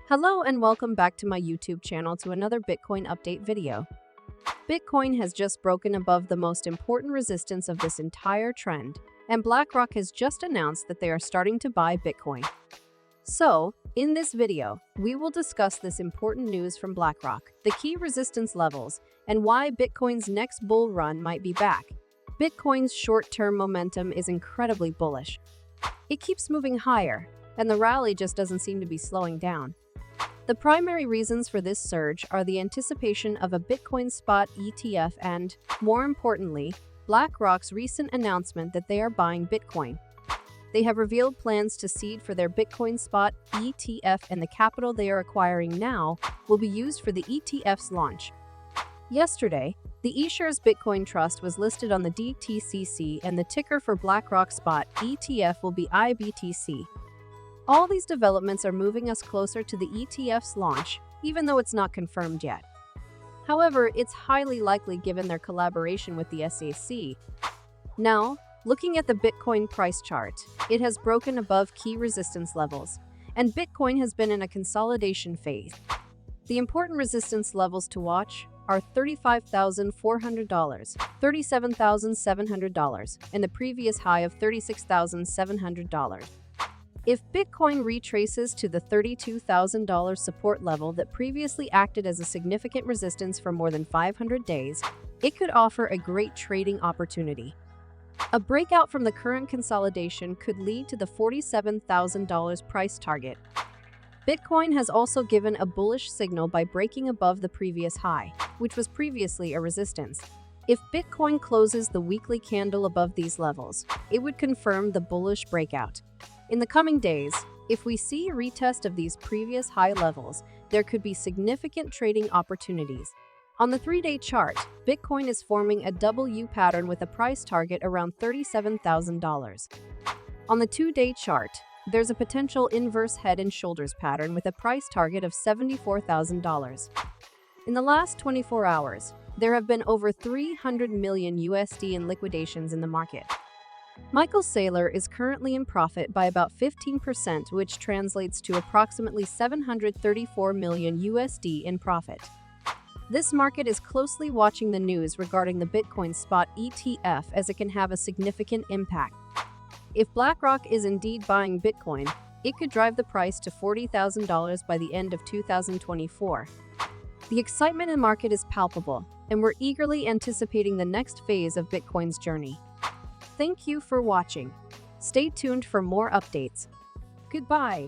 Hello and welcome back to my YouTube channel to another Bitcoin update video. Bitcoin has just broken above the most important resistance of this entire trend, and BlackRock has just announced that they are starting to buy Bitcoin. So, in this video, we will discuss this important news from BlackRock, the key resistance levels, and why Bitcoin's next bull run might be back. Bitcoin's short-term momentum is incredibly bullish. It keeps moving higher, and the rally just doesn't seem to be slowing down. The primary reasons for this surge are the anticipation of a Bitcoin spot ETF and, more importantly, BlackRock's recent announcement that they are buying Bitcoin. They have revealed plans to seed for their Bitcoin spot ETF, and the capital they are acquiring now will be used for the ETF's launch. Yesterday, the eShares Bitcoin Trust was listed on the DTCC, and the ticker for BlackRock spot ETF will be IBTC. All these developments are moving us closer to the ETF's launch, even though it's not confirmed yet. However, it's highly likely given their collaboration with the SEC. Now, looking at the Bitcoin price chart, it has broken above key resistance levels, and Bitcoin has been in a consolidation phase. The important resistance levels to watch are $35,400, $37,700, and the previous high of $36,700. If Bitcoin retraces to the $32,000 support level that previously acted as a significant resistance for more than 500 days, it could offer a great trading opportunity. A breakout from the current consolidation could lead to the $47,000 price target. Bitcoin has also given a bullish signal by breaking above the previous high, which was previously a resistance. If Bitcoin closes the weekly candle above these levels, it would confirm the bullish breakout. In the coming days, if we see a retest of these previous high levels, there could be significant trading opportunities. On the 3-day chart, Bitcoin is forming a W pattern with a price target around $37,000. On the 2-day chart, there's a potential inverse head and shoulders pattern with a price target of $74,000. In the last 24 hours, there have been over 300 million USD in liquidations in the market. Michael Saylor is currently in profit by about 15%, which translates to approximately 734 million USD in profit. This market is closely watching the news regarding the Bitcoin spot ETF, as it can have a significant impact. If BlackRock is indeed buying Bitcoin, it could drive the price to $40,000 by the end of 2024. The excitement in the market is palpable, and we're eagerly anticipating the next phase of Bitcoin's journey. Thank you for watching. Stay tuned for more updates. Goodbye.